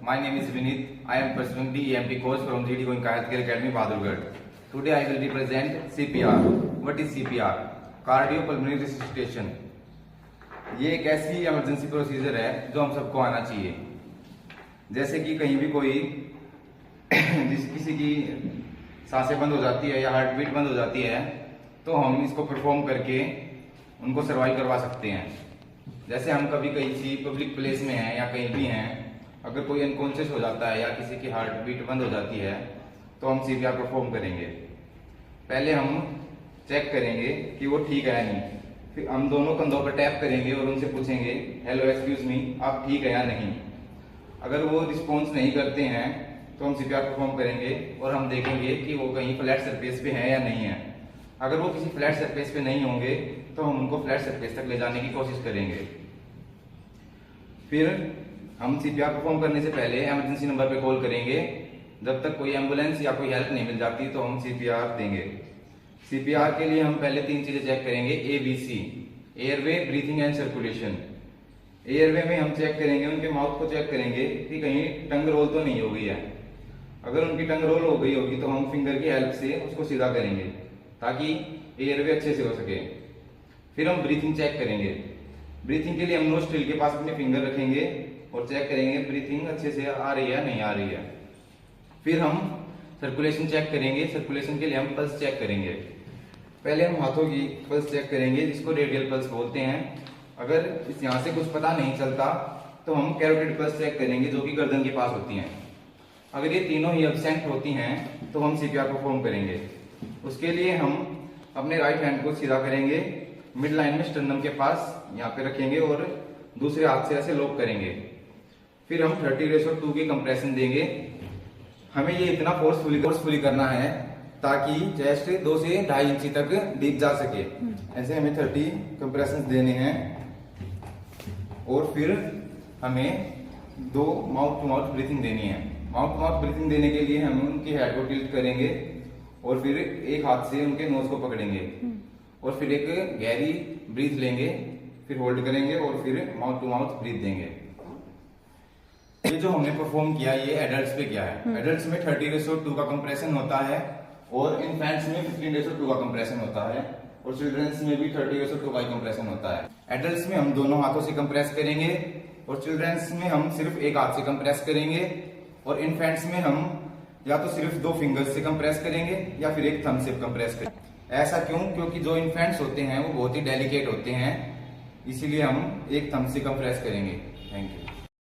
My name is Vinit. I am pursuing the EMT course from GD Goenka Healthcare Academy, Bahadurgarh. Today I will represent CPR. What is CPR? Cardiopulmonary resuscitation. ये एक ऐसी emergency procedure है जो हम सबको आना चाहिए। जैसे कि कहीं भी कोई किसी की सांसें बंद हो जाती है या हार्ट बीट बंद हो जाती है, तो हम इसको परफॉर्म करके उनको सर्वाइव करवा सकते हैं। जैसे हम कभी किसी पब्लिक प्लेस में हैं या कहीं भी हैं, अगर कोई अनकॉन्शियस हो जाता है या किसी की हार्ट बीट बंद हो जाती है, तो हम सीपीआर परफॉर्म करेंगे। पहले हम चेक करेंगे कि वो ठीक है या नहीं, फिर हम दोनों कंधों पर टैप करेंगे और उनसे पूछेंगे हेलो एक्सक्यूज मी, आप ठीक है या नहीं। अगर वो रिस्पॉन्स नहीं करते हैं तो हम सीपीआर परफॉर्म करेंगे और हम देखेंगे कि वो कहीं फ्लैट सरफेस पे है या नहीं है। अगर वो किसी फ्लैट सरफेस पे नहीं होंगे तो हम उनको फ्लैट सरफेस तक ले जाने की कोशिश करेंगे। फिर हम सीपीआर परफॉर्म करने से पहले इमरजेंसी नंबर पे कॉल करेंगे। जब तक कोई एम्बुलेंस या कोई हेल्प नहीं मिल जाती तो हम सीपीआर देंगे। सीपीआर के लिए हम पहले 3 चीजें चेक करेंगे, ABC, airway, breathing and circulation. Airway में हम चेक करेंगे, उनके माउथ को चेक करेंगे कि कहीं टंग रोल तो नहीं हो गई है। अगर उनकी टंग रोल हो गई होगी तो हम फिंगर की हेल्प से उसको सीधा करेंगे ताकि एयरवे अच्छे से हो सके। फिर हम ब्रीथिंग चेक करेंगे। ब्रीथिंग के लिए हम नोस्ट्रिल के पास अपने फिंगर रखेंगे और चेक करेंगे ब्रीथिंग अच्छे से आ रही है नहीं आ रही है। फिर हम सर्कुलेशन चेक करेंगे। सर्कुलेशन के लिए हम पल्स चेक करेंगे। पहले हम हाथों की पल्स चेक करेंगे जिसको रेडियल पल्स बोलते हैं। अगर इस यहाँ से कुछ पता नहीं चलता तो हम कैरोटिड पल्स चेक करेंगे जो कि गर्दन के पास होती हैं। अगर ये तीनों ही एब्सेंट होती हैं तो हम सीपीआर परफॉर्म करेंगे। उसके लिए हम अपने राइट हैंड को सीधा करेंगे, मिड लाइन में स्टर्नम के पास यहाँ पे रखेंगे और दूसरे हाथ से ऐसे लॉक करेंगे। फिर हम 30:2 की कंप्रेशन देंगे। हमें ये इतना फोर्सफुली करना है ताकि चेस्ट 2 से 2.5 इंची तक डीप जा सके। ऐसे हमें 30 कंप्रेशन देने हैं और फिर हमें 2 माउथ टू माउथ ब्रीथिंग देनी है। माउथ टू माउथ ब्रीथिंग देने के लिए हम उनकी हेड को टिल्ट करेंगे और फिर एक हाथ से उनके नोज को पकड़ेंगे और फिर एक गहरी ब्रीथ लेंगे, फिर होल्ड करेंगे और फिर माउथ टू माउथ ब्रीथ देंगे। ये जो हमने परफॉर्म किया ये एडल्ट्स पे किया है। एडल्ट्स में 30:2 का कंप्रेशन होता है और इन्फेंट्स में 15:2 का कंप्रेशन होता है और चिल्ड्रंस में भी 30:2 का कंप्रेशन होता है। एडल्ट्स में हम दोनों हाथों से कंप्रेस करेंगे और चिल्ड्रंस में हम सिर्फ एक हाथ से कंप्रेस करेंगे और इन्फेंट्स में हम या तो सिर्फ 2 फिंगर्स से कंप्रेस करेंगे या फिर एक थंब से कंप्रेस करेंगे। ऐसा क्यों? क्योंकि जो इन्फेंट्स होते हैं वो बहुत ही डेलिकेट होते हैं, इसीलिए हम एक थंब से कंप्रेस करेंगे। Thank you.